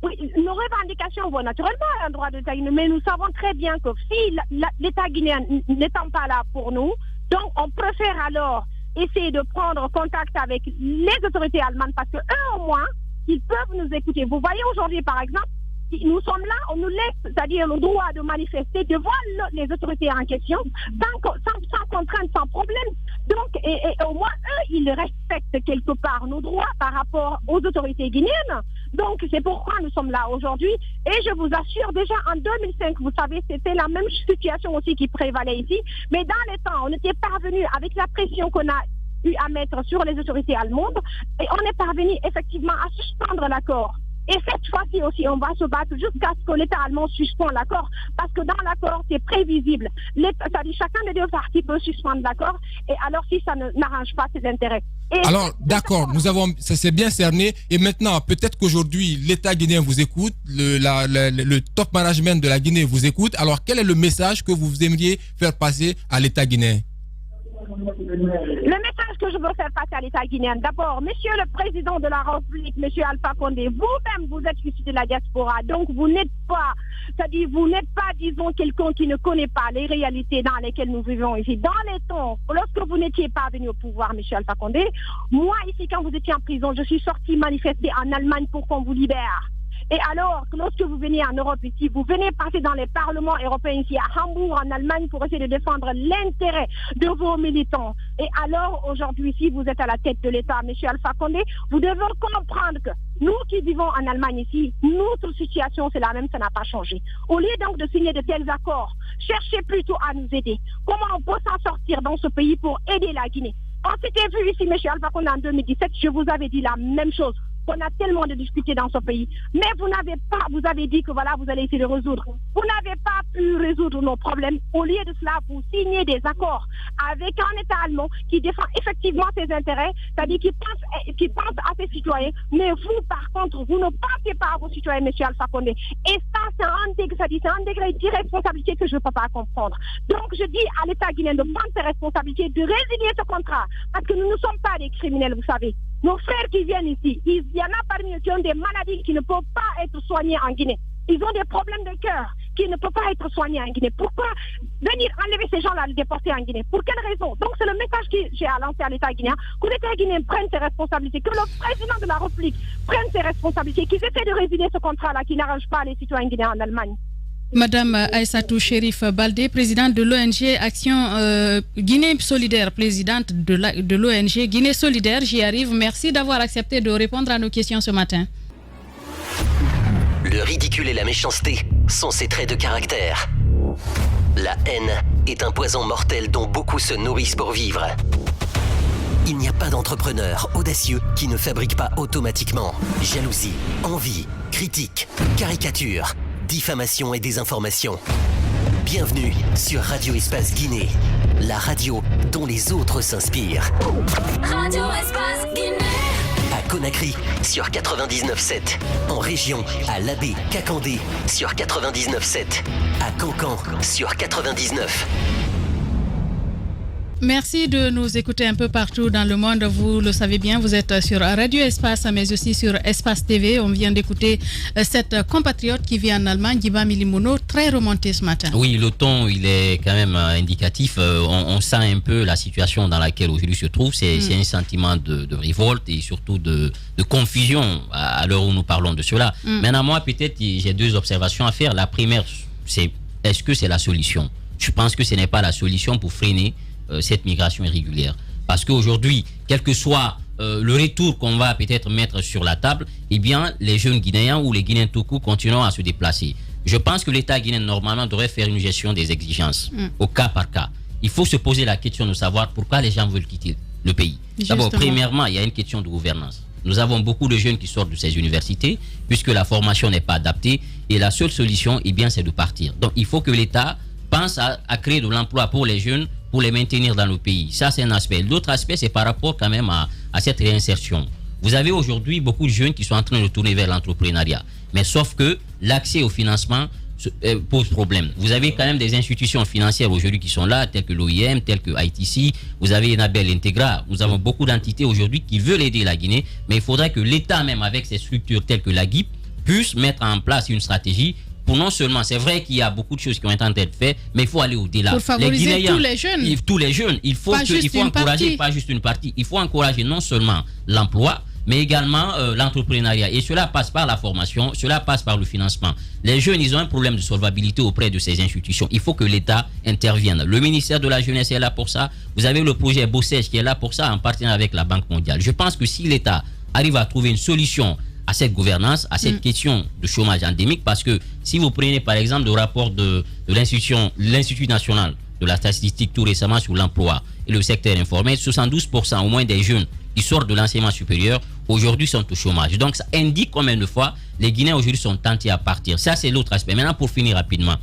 Oui, nos revendications vont naturellement à l'endroit de l'État guinéen, mais nous savons très bien que si l'État guinéen n'étant pas là pour nous, donc on préfère alors essayer de prendre contact avec les autorités allemandes parce que eux au moins, ils peuvent nous écouter. Vous voyez aujourd'hui par exemple, nous sommes là, on nous laisse, c'est-à-dire le droit de manifester devant les autorités en question, sans contrainte, sans problème. Donc, et au moins, eux, ils respectent quelque part nos droits par rapport aux autorités guinéennes. Donc, c'est pourquoi nous sommes là aujourd'hui. Et je vous assure, déjà en 2005, vous savez, c'était la même situation aussi qui prévalait ici. Mais dans les temps, on était parvenu, avec la pression qu'on a eu à mettre sur les autorités allemandes, et on est parvenu effectivement à suspendre l'accord. Et cette fois-ci aussi, on va se battre jusqu'à ce que l'État allemand suspende l'accord, parce que dans l'accord, c'est prévisible. C'est-à-dire chacun des deux parties peut suspendre l'accord, et alors si ça n'arrange pas ses intérêts. Alors, d'accord, ça s'est bien cerné, et maintenant, peut-être qu'aujourd'hui, l'État guinéen vous écoute, le top management de la Guinée vous écoute. Alors, quel est le message que vous aimeriez faire passer à l'État guinéen? Le message que je veux faire passer à l'État guinéen, d'abord, Monsieur le Président de la République, Monsieur Alpha Condé, vous-même, vous êtes issu de la diaspora, donc vous n'êtes pas, c'est-à-dire vous n'êtes pas, disons, quelqu'un qui ne connaît pas les réalités dans lesquelles nous vivons ici. Dans les temps, lorsque vous n'étiez pas venu au pouvoir, Monsieur Alpha Condé, moi, ici, quand vous étiez en prison, je suis sorti manifester en Allemagne pour qu'on vous libère. Et alors, lorsque vous venez en Europe ici, vous venez passer dans les parlements européens ici à Hambourg, en Allemagne, pour essayer de défendre l'intérêt de vos militants. Et alors, aujourd'hui ici, vous êtes à la tête de l'État, M. Alpha Condé, vous devez comprendre que Nous qui vivons en Allemagne ici, notre situation c'est la même, ça n'a pas changé. Au lieu donc de signer de tels accords, cherchez plutôt à nous aider. Comment on peut s'en sortir dans ce pays pour aider la Guinée? On s'était vu ici, M. Alpha Condé, en 2017, je vous avais dit la même chose. On a tellement de discuter dans ce pays. Mais vous avez dit que voilà, vous allez essayer de résoudre. Vous n'avez pas pu résoudre nos problèmes. Au lieu de cela, vous signez des accords avec un État allemand qui défend effectivement ses intérêts, c'est-à-dire qui pense à ses citoyens. Mais vous, par contre, vous ne pensez pas à vos citoyens, M. Alpha Condé. Et ça, c'est un degré d'irresponsabilité que je ne peux pas comprendre. Donc, je dis à l'État guinéen de prendre ses responsabilités, de résilier ce contrat. Parce que nous ne sommes pas des criminels, vous savez. Nos frères qui viennent ici, il y en a parmi eux qui ont des maladies qui ne peuvent pas être soignées en Guinée. Ils ont des problèmes de cœur qui ne peuvent pas être soignés en Guinée. Pourquoi venir enlever ces gens-là, les déporter en Guinée? Pour quelle raison? Donc c'est le message que j'ai à lancer à l'État guinéen, que l'État guinéen prenne ses responsabilités, que le président de la République prenne ses responsabilités, qu'ils essaient de résilier ce contrat-là qui n'arrange pas les citoyens guinéens en Allemagne. Madame Aïssatou Chérif Baldé, présidente de l'ONG Action Guinée Solidaire, présidente de l'ONG Guinée Solidaire, j'y arrive. Merci d'avoir accepté de répondre à nos questions ce matin. Le ridicule et la méchanceté sont ses traits de caractère. La haine est un poison mortel dont beaucoup se nourrissent pour vivre. Il n'y a pas d'entrepreneur audacieux qui ne fabrique pas automatiquement jalousie, envie, critique, caricature, diffamation et désinformation. Bienvenue sur Radio Espace Guinée, la radio dont les autres s'inspirent. Radio Espace Guinée. À Conakry sur 99.7, en région à Labé, Kakandé sur 99.7, à Cancan sur 99. Merci de nous écouter un peu partout dans le monde. Vous le savez bien, vous êtes sur Radio Espace, mais aussi sur Espace TV. On vient d'écouter cette compatriote qui vit en Allemagne, Diba Milimono, très remontée ce matin. Oui, le ton, il est quand même indicatif. On sent un peu la situation dans laquelle aujourd'hui se trouve. C'est un sentiment de révolte et surtout de confusion à l'heure où nous parlons de cela. Maintenant, moi, peut-être, j'ai deux observations à faire. La première, c'est est-ce que c'est la solution? Je pense que ce n'est pas la solution pour freiner cette migration irrégulière. Parce qu'aujourd'hui, quel que soit le retour qu'on va peut-être mettre sur la table, eh bien, les jeunes Guinéens ou les Guinéens tout court continueront à se déplacer. Je pense que l'État guinéen, normalement, devrait faire une gestion des exigences, au cas par cas. Il faut se poser la question de savoir pourquoi les gens veulent quitter le pays. D'abord, premièrement, il y a une question de gouvernance. Nous avons beaucoup de jeunes qui sortent de ces universités, puisque la formation n'est pas adaptée, et la seule solution, eh bien, c'est de partir. Donc, il faut que l'État pense à créer de l'emploi pour les jeunes, pour les maintenir dans le pays. Ça, c'est un aspect. L'autre aspect, c'est par rapport quand même à cette réinsertion. Vous avez aujourd'hui beaucoup de jeunes qui sont en train de tourner vers l'entrepreneuriat. Mais sauf que l'accès au financement pose problème. Vous avez quand même des institutions financières aujourd'hui qui sont là, telles que l'OIM, telles que ITC. Vous avez Enabel Integra. Nous avons beaucoup d'entités aujourd'hui qui veulent aider la Guinée. Mais il faudrait que l'État, même avec ses structures telles que la GIP, puisse mettre en place une stratégie pour non seulement, c'est vrai qu'il y a beaucoup de choses qui ont été en train d'être faites, mais il faut aller au-delà. Pour favoriser tous les jeunes. Il faut encourager, pas juste une partie. Il faut encourager non seulement l'emploi, mais également l'entrepreneuriat. Et cela passe par la formation, cela passe par le financement. Les jeunes, ils ont un problème de solvabilité auprès de ces institutions. Il faut que l'État intervienne. Le ministère de la Jeunesse est là pour ça. Vous avez le projet Bossège qui est là pour ça, en partenariat avec la Banque mondiale. Je pense que si l'État arrive à trouver une solution à cette gouvernance, à cette question de chômage endémique, parce que si vous prenez par exemple le rapport de l'Institut national de la statistique tout récemment sur l'emploi et le secteur informel, 72% au moins des jeunes qui sortent de l'enseignement supérieur aujourd'hui sont au chômage. Donc ça indique combien de fois les Guinéens aujourd'hui sont tentés à partir. Ça, c'est l'autre aspect. Maintenant, pour finir rapidement,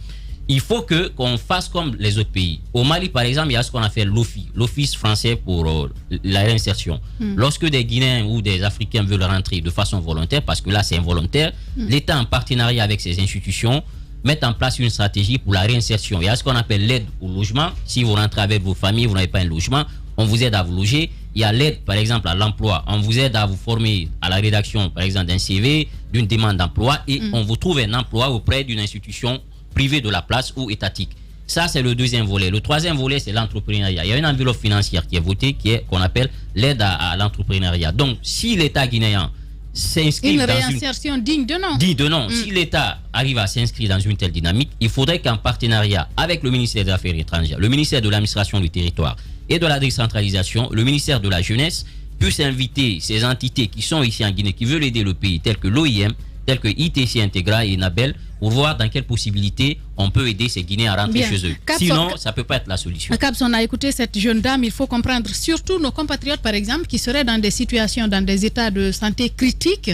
il faut qu'on fasse comme les autres pays. Au Mali, par exemple, il y a ce qu'on appelle l'OFI, l'Office français pour la réinsertion. Lorsque des Guinéens ou des Africains veulent rentrer de façon volontaire, parce que là c'est involontaire, l'État en partenariat avec ses institutions met en place une stratégie pour la réinsertion. Il y a ce qu'on appelle l'aide au logement. Si vous rentrez avec vos familles, vous n'avez pas un logement, on vous aide à vous loger. Il y a l'aide, par exemple, à l'emploi. On vous aide à vous former à la rédaction, par exemple, d'un CV, d'une demande d'emploi, et on vous trouve un emploi auprès d'une institution privée de la place ou étatique. Ça, c'est le deuxième volet. Le troisième volet, c'est l'entrepreneuriat. Il y a une enveloppe financière qui est votée, qu'on appelle l'aide à l'entrepreneuriat. Donc, si l'État guinéen s'inscrit dans réinsertion digne de nom. Digne de nom. Si l'État arrive à s'inscrire dans une telle dynamique, il faudrait qu'en partenariat avec le ministère des Affaires étrangères, le ministère de l'administration du territoire et de la décentralisation, le ministère de la Jeunesse puisse inviter ces entités qui sont ici en Guinée, qui veulent aider le pays, telles que l'OIM, telles que ITC Integra et Nabel, pour voir dans quelles possibilités on peut aider ces Guinéens à rentrer chez eux. Sinon, ça ne peut pas être la solution. Caps, on a écouté cette jeune dame. Il faut comprendre, surtout nos compatriotes, par exemple, qui seraient dans des situations, dans des états de santé critiques,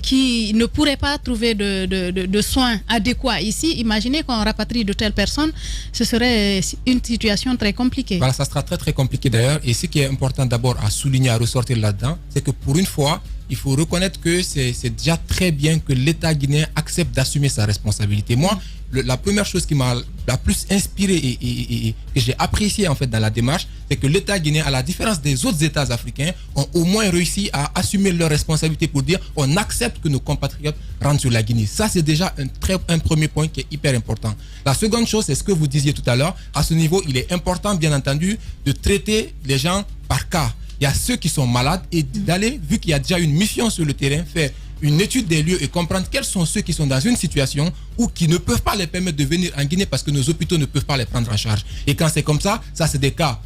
qui ne pourraient pas trouver de soins adéquats ici. Imaginez qu'on rapatrie de telles personnes, ce serait une situation très compliquée. Voilà, ça sera très très compliqué d'ailleurs. Et ce qui est important d'abord à souligner, à ressortir là-dedans, c'est que pour une fois, il faut reconnaître que c'est déjà très bien que l'État guinéen accepte d'assumer sa responsabilité. Moi, la première chose qui m'a la plus inspiré et que j'ai apprécié en fait dans la démarche, c'est que l'État guinéen, à la différence des autres États africains, ont au moins réussi à assumer leurs responsabilités pour dire on accepte que nos compatriotes rentrent sur la Guinée. Ça, c'est déjà un premier point qui est hyper important. La seconde chose, c'est ce que vous disiez tout à l'heure. À ce niveau, il est important, bien entendu, de traiter les gens par cas. Il y a ceux qui sont malades et d'aller, vu qu'il y a déjà une mission sur le terrain, faire une étude des lieux et comprendre quels sont ceux qui sont dans une situation ou qui ne peuvent pas les permettre de venir en Guinée parce que nos hôpitaux ne peuvent pas les prendre en charge. Et quand c'est comme ça c'est des cas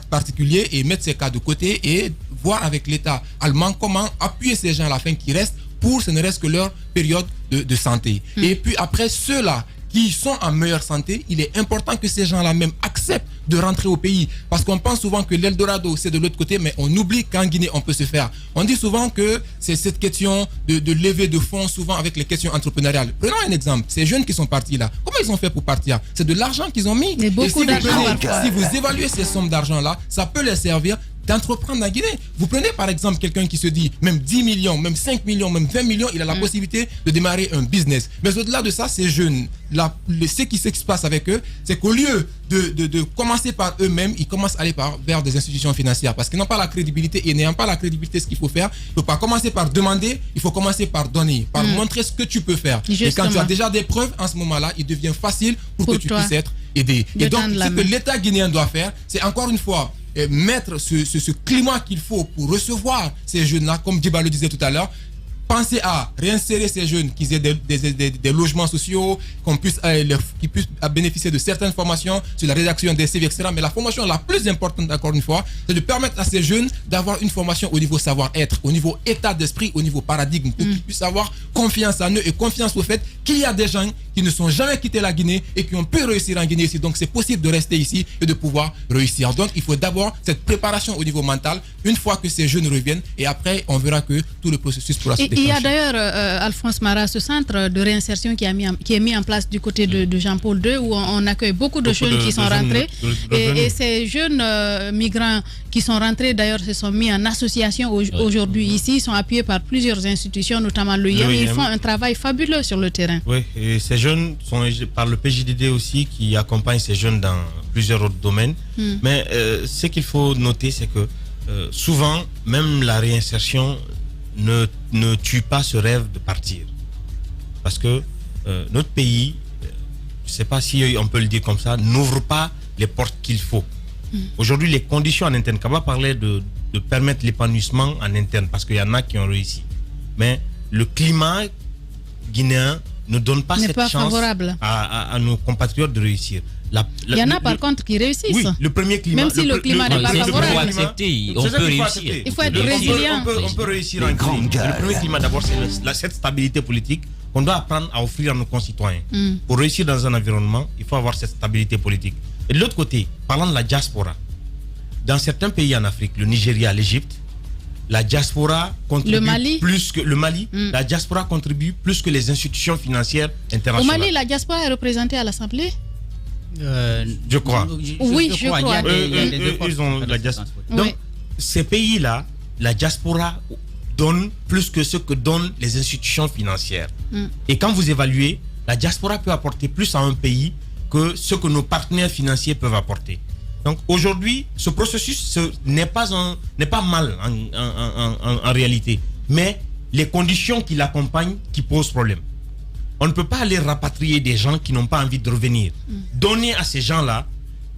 particuliers et mettre ces cas de côté et voir avec l'État allemand comment appuyer ces gens à la fin qui restent pour ce ne reste que leur période de santé. Et puis après ceux-là qui sont en meilleure santé, il est important que ces gens-là même acceptent de rentrer au pays. Parce qu'on pense souvent que l'Eldorado, c'est de l'autre côté, mais on oublie qu'en Guinée, on peut se faire. On dit souvent que c'est cette question de levée de fonds, souvent avec les questions entrepreneuriales. Prenons un exemple. Ces jeunes qui sont partis là, comment ils ont fait pour partir? C'est de l'argent qu'ils ont mis. Et beaucoup d'argent. Si vous évaluez ces sommes d'argent-là, ça peut les servir d'entreprendre en Guinée. Vous prenez par exemple quelqu'un qui se dit même 10 millions, même 5 millions, même 20 millions, il a la possibilité de démarrer un business. Mais au-delà de ça, ces jeunes, ce qui se passe avec eux, c'est qu'au lieu de commencer par eux-mêmes, ils commencent à aller vers des institutions financières parce qu'ils n'ont pas la crédibilité et n'ayant pas la crédibilité, ce qu'il faut faire, il ne faut pas commencer par demander, il faut commencer par donner, par montrer ce que tu peux faire. Justement. Et quand tu as déjà des preuves, en ce moment-là, il devient facile pour que tu puisses être aidé. Et donc, ce que l'État guinéen doit faire, c'est encore une fois mettre ce climat qu'il faut pour recevoir ces jeunes-là, comme Djiba le disait tout à l'heure. Pensez à réinsérer ces jeunes qui aient des logements sociaux, qu'ils puissent bénéficier de certaines formations sur la rédaction des CV, etc. Mais la formation la plus importante, encore une fois, c'est de permettre à ces jeunes d'avoir une formation au niveau savoir-être, au niveau état d'esprit, au niveau paradigme, pour qu'ils puissent avoir confiance en eux et confiance au fait qu'il y a des gens qui ne sont jamais quittés la Guinée et qui ont pu réussir en Guinée ici. Donc c'est possible de rester ici et de pouvoir réussir. Donc il faut d'abord cette préparation au niveau mental, une fois que ces jeunes reviennent, et après on verra que tout le processus pourra se déclencher. Il y a d'ailleurs, Alphonse Mara, ce centre de réinsertion qui est mis en place du côté de Jean-Paul II, où on accueille beaucoup de jeunes qui sont rentrés. Et ces jeunes migrants qui sont rentrés, d'ailleurs, se sont mis en association aujourd'hui ici. Ils sont appuyés par plusieurs institutions, notamment l'OIM. Ils font un travail fabuleux sur le terrain. Oui, et ces jeunes sont par le PJDD aussi qui accompagne ces jeunes dans plusieurs autres domaines. Mais ce qu'il faut noter, c'est que souvent, même la réinsertion ne tue pas ce rêve de partir. Parce que notre pays, je ne sais pas si on peut le dire comme ça, n'ouvre pas les portes qu'il faut. Aujourd'hui, les conditions en interne, Kaba parlait de permettre l'épanouissement en interne, parce qu'il y en a qui ont réussi. Mais le climat guinéen ne donne pas cette chance à nos compatriotes de réussir. Il y en a par contre qui réussissent. Oui, le premier climat. Même si le climat n'est pas favorable. Il faut accepter, on peut réussir. Il faut être résilient. On peut réussir en Guinée. Le premier climat d'abord, c'est cette stabilité politique qu'on doit apprendre à offrir à nos concitoyens. Pour réussir dans un environnement, il faut avoir cette stabilité politique. Et de l'autre côté, parlant de la diaspora, dans certains pays en Afrique, le Nigeria, l'Égypte, la diaspora contribue plus que le Mali. La diaspora contribue plus que les institutions financières internationales. Au Mali, la diaspora est représentée à l'Assemblée. Je crois. Oui, je crois. Ils ont la diaspora. Donc, ces pays-là, la diaspora donne plus que ce que donnent les institutions financières. Et quand vous évaluez, la diaspora peut apporter plus à un pays que ce que nos partenaires financiers peuvent apporter. Donc aujourd'hui, ce processus n'est pas mal en réalité, mais les conditions qui l'accompagnent qui posent problème. On ne peut pas aller rapatrier des gens qui n'ont pas envie de revenir. Donner à ces gens-là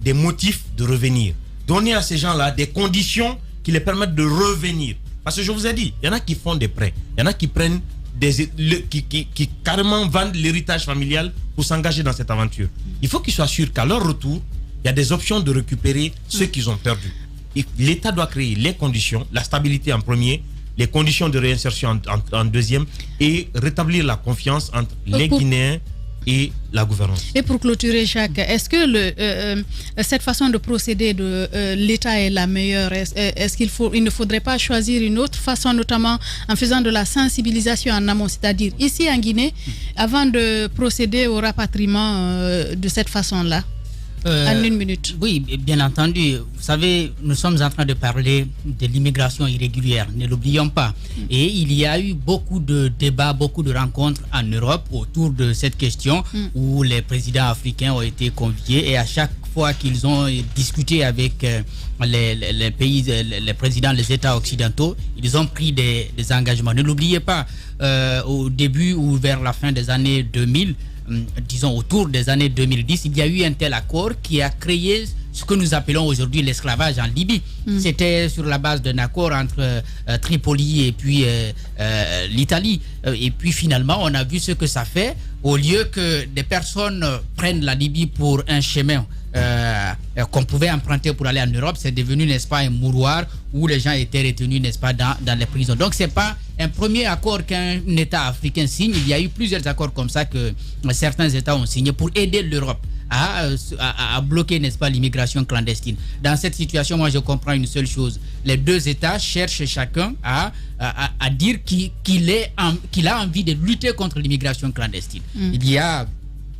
des motifs de revenir. Donner à ces gens-là des conditions qui les permettent de revenir. Parce que je vous ai dit, il y en a qui font des prêts. Il y en a qui prennent qui carrément vendent l'héritage familial pour s'engager dans cette aventure. Il faut qu'ils soient sûrs qu'à leur retour, il y a des options de récupérer ce qu'ils ont perdu. l'État doit créer les conditions, la stabilité en premier, les conditions de réinsertion en deuxième, et rétablir la confiance entre les Guinéens et la gouvernance. Et pour clôturer, Jacques, est-ce que cette façon de procéder de l'État est la meilleure? Est-ce qu'il ne faudrait pas choisir une autre façon, notamment en faisant de la sensibilisation en amont, c'est-à-dire ici en Guinée, avant de procéder au rapatriement de cette façon-là? En une minute. Oui, bien entendu. Vous savez, nous sommes en train de parler de l'immigration irrégulière, ne l'oublions pas. Et il y a eu beaucoup de débats, beaucoup de rencontres en Europe autour de cette question où les présidents africains ont été conviés et à chaque fois qu'ils ont discuté avec les pays, les présidents, les États occidentaux, ils ont pris des engagements. Ne l'oubliez pas, au début ou vers la fin des années 2000, disons autour des années 2010, il y a eu un tel accord qui a créé ce que nous appelons aujourd'hui l'esclavage en Libye. C'était sur la base d'un accord entre Tripoli et puis l'Italie. Et puis finalement, on a vu ce que ça fait. Au lieu que des personnes prennent la Libye pour un chemin qu'on pouvait emprunter pour aller en Europe, c'est devenu, n'est-ce pas, un mouroir où les gens étaient retenus, n'est-ce pas, dans les prisons. Donc c'est pas un premier accord qu'un État africain signe. Il y a eu plusieurs accords comme ça que certains États ont signé pour aider l'Europe à bloquer, n'est-ce pas, l'immigration clandestine. Dans cette situation, moi je comprends une seule chose. Les deux États cherchent chacun à dire qu'il a envie de lutter contre l'immigration clandestine. Il y a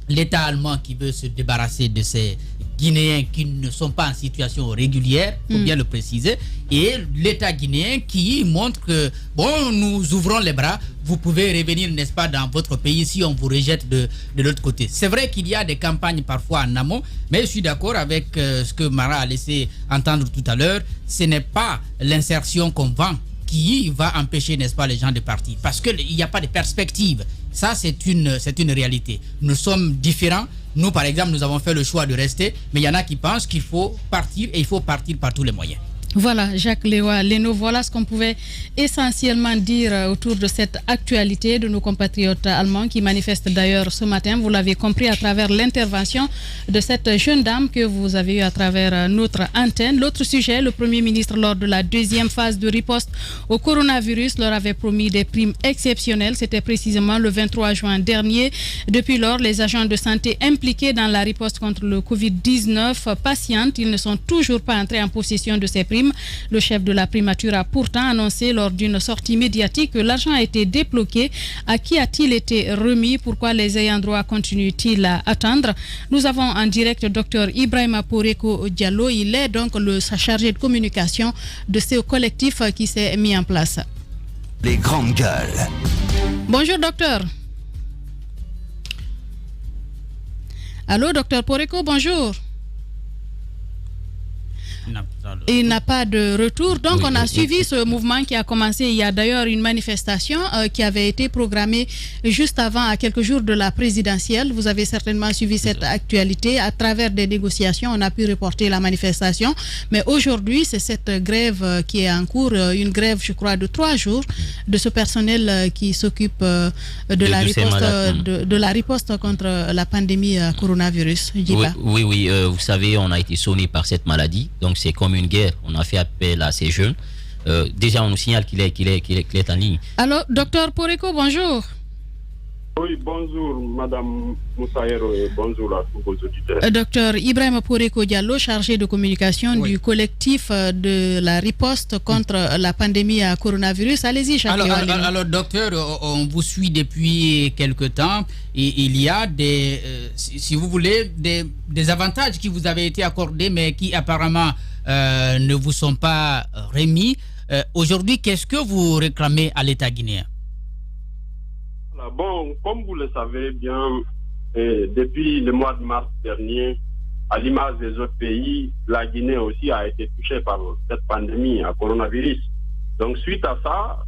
l'État allemand qui veut se débarrasser de ces Guinéens qui ne sont pas en situation régulière, il faut bien le préciser, et l'État guinéen qui montre que, bon, nous ouvrons les bras, vous pouvez revenir, n'est-ce pas, dans votre pays si on vous rejette de l'autre côté. C'est vrai qu'il y a des campagnes parfois en amont, mais je suis d'accord avec ce que Mara a laissé entendre tout à l'heure, ce n'est pas l'insertion qu'on vend qui va empêcher, n'est-ce pas, les gens de partir, parce qu'il n'y a pas de perspective. Ça, c'est une réalité. Nous sommes différents. Nous, par exemple, nous avons fait le choix de rester, mais il y en a qui pensent qu'il faut partir et il faut partir par tous les moyens. Voilà, Jacques Leno, voilà ce qu'on pouvait essentiellement dire autour de cette actualité de nos compatriotes allemands qui manifestent d'ailleurs ce matin. Vous l'avez compris à travers l'intervention de cette jeune dame que vous avez eue à travers notre antenne. L'autre sujet, le Premier ministre, lors de la deuxième phase de riposte au coronavirus, leur avait promis des primes exceptionnelles. C'était précisément le 23 juin dernier. Depuis lors, les agents de santé impliqués dans la riposte contre le Covid-19 patientent. Ils ne sont toujours pas entrés en possession de ces primes. Le chef de la primature a pourtant annoncé lors d'une sortie médiatique que l'argent a été débloqué. À qui a-t-il été remis? Pourquoi les ayants droit continuent-ils à attendre? Nous avons en direct Dr Ibrahima Poreko Diallo. Il est donc le chargé de communication de ce collectif qui s'est mis en place. Les grandes gueules. Bonjour docteur. Allô docteur Poreko, bonjour. Il n'a pas de retour. Donc, on a suivi ce mouvement qui a commencé. Il y a d'ailleurs une manifestation qui avait été programmée juste avant, à quelques jours de la présidentielle. Vous avez certainement suivi cette actualité. À travers des négociations, on a pu reporter la manifestation. Mais aujourd'hui, c'est cette grève qui est en cours. Une grève, je crois, de 3 jours de ce personnel qui s'occupe de la riposte contre la pandémie coronavirus. Oui, vous savez, on a été sonné par cette maladie. Donc, c'est comme une guerre. On a fait appel à ces jeunes. Déjà, on nous signale qu'il est en ligne. Alors, docteur Poreko, bonjour. Oui, bonjour, Madame Moussaïro, et bonjour à tous vos auditeurs. Docteur Ibrahima Poreko Diallo, chargé de communication du collectif de la riposte contre la pandémie à coronavirus. Allez-y, chacun. Alors, docteur, on vous suit depuis quelque temps et il y a si vous voulez, des avantages qui vous avaient été accordés, mais qui apparemment ne vous sont pas remis. Aujourd'hui, qu'est-ce que vous réclamez à l'État guinéen? Bon, comme vous le savez bien, depuis le mois de mars dernier, à l'image des autres pays, la Guinée aussi a été touchée par cette pandémie à coronavirus. Donc, suite à ça,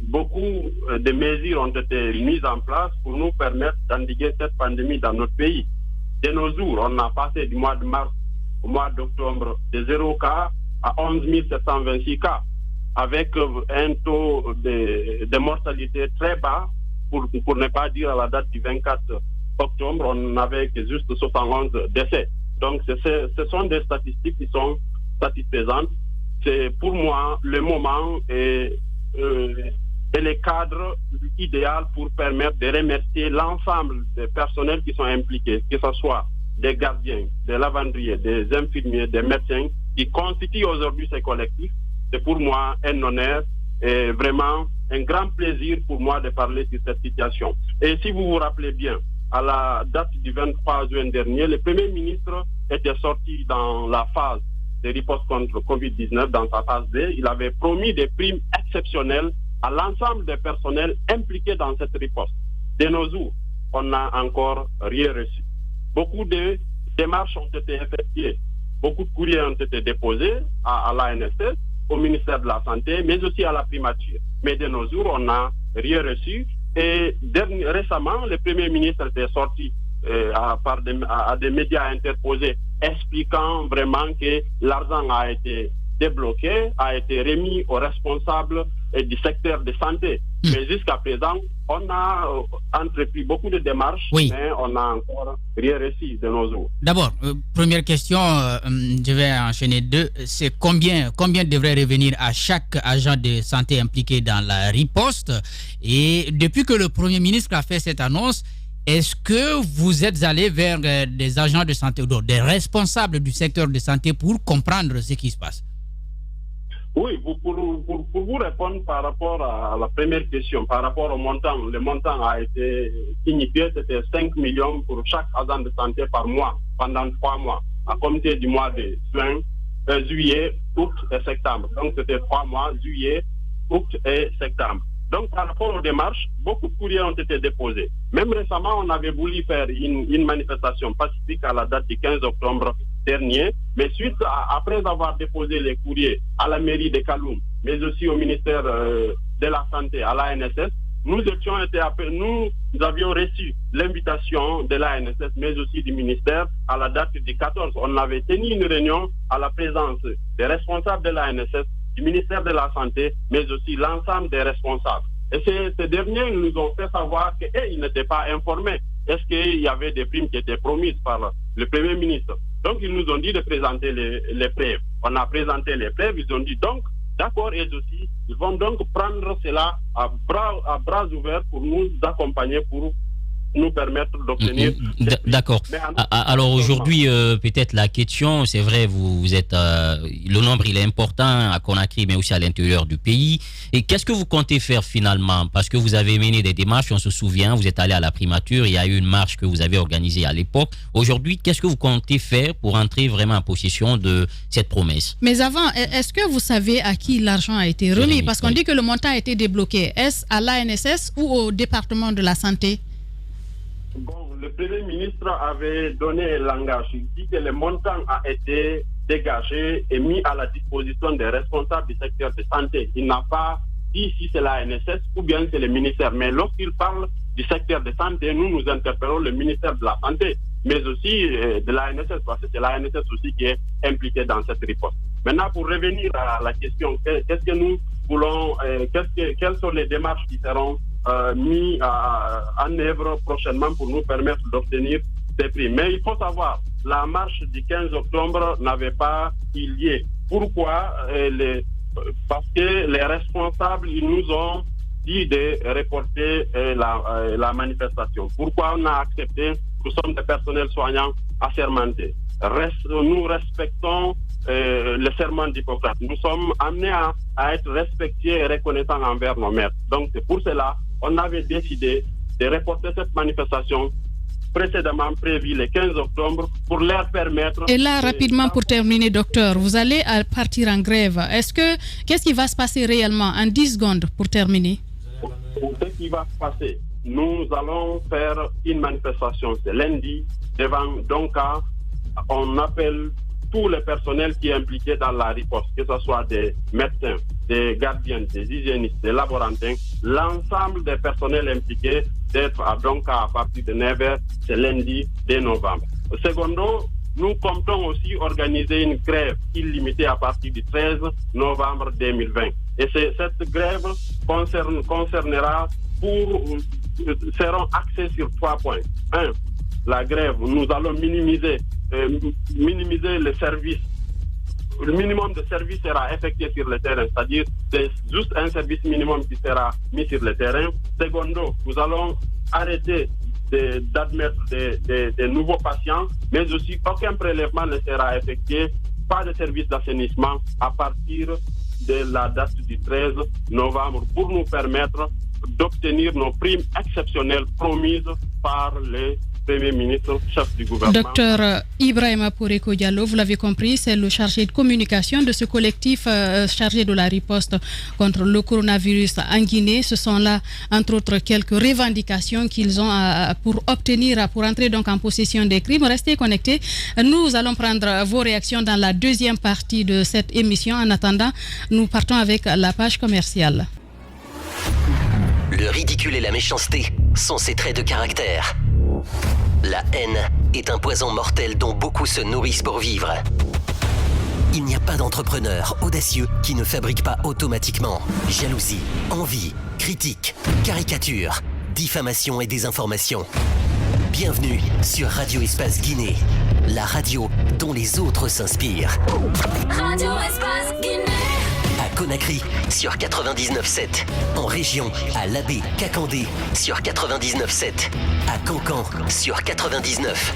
beaucoup de mesures ont été mises en place pour nous permettre d'endiguer cette pandémie dans notre pays. De nos jours, on a passé du mois de mars au mois d'octobre de 0 cas à 11 726 cas, avec un taux de mortalité très bas. Pour ne pas dire à la date du 24 octobre, on n'avait que juste 71 décès. Donc, ce sont des statistiques qui sont satisfaisantes. c'est pour moi le moment et les cadres idéal pour permettre de remercier l'ensemble des personnels qui sont impliqués, que ce soit des gardiens, des lavandriers, des infirmiers, des médecins, qui constituent aujourd'hui ces collectifs. C'est pour moi un honneur et vraiment un grand plaisir pour moi de parler sur cette situation. Et si vous vous rappelez bien, à la date du 23 juin dernier, le Premier ministre était sorti dans la phase de riposte contre le Covid-19, dans sa phase B. Il avait promis des primes exceptionnelles à l'ensemble des personnels impliqués dans cette riposte. De nos jours, on n'a encore rien reçu. Beaucoup de démarches ont été effectuées, beaucoup de courriers ont été déposés à l'ANSS, au ministère de la Santé, mais aussi à la primature. Mais de nos jours, on n'a rien reçu. Et récemment, le Premier ministre était sorti à des médias interposés, expliquant vraiment que l'argent a été débloqué, a été remis aux responsables du secteur de santé. Mais jusqu'à présent, on a entrepris beaucoup de démarches, mais on n'a encore rien reçu de nos jours. D'abord, première question, je vais enchaîner deux. C'est combien devrait revenir à chaque agent de santé impliqué dans la riposte? Et depuis que le Premier ministre a fait cette annonce, est-ce que vous êtes allé vers des agents de santé ou des responsables du secteur de santé pour comprendre ce qui se passe? Oui, pour vous répondre par rapport à la première question, par rapport au montant, le montant a été signifié, c'était 5 millions pour chaque agent de santé par mois, pendant 3 mois, à compter du mois de juillet, août et septembre. Donc c'était 3 mois, juillet, août et septembre. Donc par rapport aux démarches, beaucoup de courriers ont été déposés. Même récemment, on avait voulu faire une manifestation pacifique à la date du 15 octobre dernier, mais après avoir déposé les courriers à la mairie de Kaloum, mais aussi au ministère de la Santé, à l'ANSS, nous avions reçu l'invitation de l'ANSS, mais aussi du ministère, à la date du 14. On avait tenu une réunion à la présence des responsables de l'ANSS, du ministère de la Santé, mais aussi l'ensemble des responsables. Et ces derniers nous ont fait savoir qu'ils n'étaient pas informés. Est-ce qu'il y avait des primes qui étaient promises par le Premier ministre? Donc, ils nous ont dit de présenter les preuves. On a présenté les preuves, ils ont dit donc, d'accord, et aussi, ils vont donc prendre cela à bras ouverts pour nous accompagner, pour nous permettre d'obtenir... D'accord. Alors aujourd'hui, peut-être la question, c'est vrai, vous êtes... le nombre, il est important à Conakry, mais aussi à l'intérieur du pays. Et qu'est-ce que vous comptez faire finalement? Parce que vous avez mené des démarches, on se souvient, vous êtes allé à la primature, il y a eu une marche que vous avez organisée à l'époque. Aujourd'hui, qu'est-ce que vous comptez faire pour entrer vraiment en possession de cette promesse? Mais avant, est-ce que vous savez à qui l'argent a été remis? Parce qu'on dit que le montant a été débloqué. Est-ce à l'ANSS ou au département de la santé? Bon, le Premier ministre avait donné un langage. Il dit que le montant a été dégagé et mis à la disposition des responsables du secteur de santé. Il n'a pas dit si c'est la NSS ou bien c'est le ministère. Mais lorsqu'il parle du secteur de santé, nous interpellons le ministère de la Santé, mais aussi de la NSS, parce que c'est la NSS aussi qui est impliquée dans cette riposte. Maintenant, pour revenir à la question, qu'est-ce que nous voulons, quelles sont les démarches qui seront mis en œuvre prochainement pour nous permettre d'obtenir ces prix. Mais il faut savoir, la marche du 15 octobre n'avait pas eu lieu. Pourquoi? Parce que les responsables, ils nous ont dit de reporter la manifestation. Pourquoi on a accepté? Nous sommes des personnels soignants assermentés. Nous respectons le serment d'Hippocrate. Nous sommes amenés à être respectés et reconnaissants envers nos maîtres. Donc c'est pour cela on avait décidé de reporter cette manifestation précédemment prévue le 15 octobre pour leur permettre... Et là, rapidement pour terminer, docteur, vous allez partir en grève. Qu'est-ce qui va se passer réellement en 10 secondes pour terminer? Ce qui va se passer, nous allons faire une manifestation ce lundi devant Donka. On appelle tout le personnel qui est impliqué dans la riposte, que ce soit des médecins, des gardiens, des hygiénistes, des laborantins, l'ensemble des personnels impliqués d'être à Donka à partir de 9h ce lundi 2 novembre. Secondo, nous comptons aussi organiser une grève illimitée à partir du 13 novembre 2020. Et cette grève concernera seront axés sur 3 points. 1. La grève, nous allons minimiser les services le minimum de service sera effectué sur le terrain, c'est-à-dire c'est juste un service minimum qui sera mis sur le terrain. Secondo, nous allons arrêter d'admettre des nouveaux patients, mais aussi aucun prélèvement ne sera effectué, pas de service d'assainissement à partir de la date du 13 novembre pour nous permettre d'obtenir nos primes exceptionnelles promises par les Premier ministre, chef du gouvernement. Docteur Ibrahima Poreko Diallo, vous l'avez compris, c'est le chargé de communication de ce collectif chargé de la riposte contre le coronavirus en Guinée. Ce sont là, entre autres, quelques revendications qu'ils ont pour entrer donc en possession des crimes. Restez connectés. Nous allons prendre vos réactions dans la deuxième partie de cette émission. En attendant, nous partons avec la page commerciale. Le ridicule et la méchanceté sont ses traits de caractère. La haine est un poison mortel dont beaucoup se nourrissent pour vivre. Il n'y a pas d'entrepreneur audacieux qui ne fabrique pas automatiquement jalousie, envie, critique, caricature, diffamation et désinformation. Bienvenue sur Radio Espace Guinée, la radio dont les autres s'inspirent. Radio Espace Guinée. À Conakry sur 99.7, en région à Labé, Kakandé sur 99.7, à Cancan sur 99.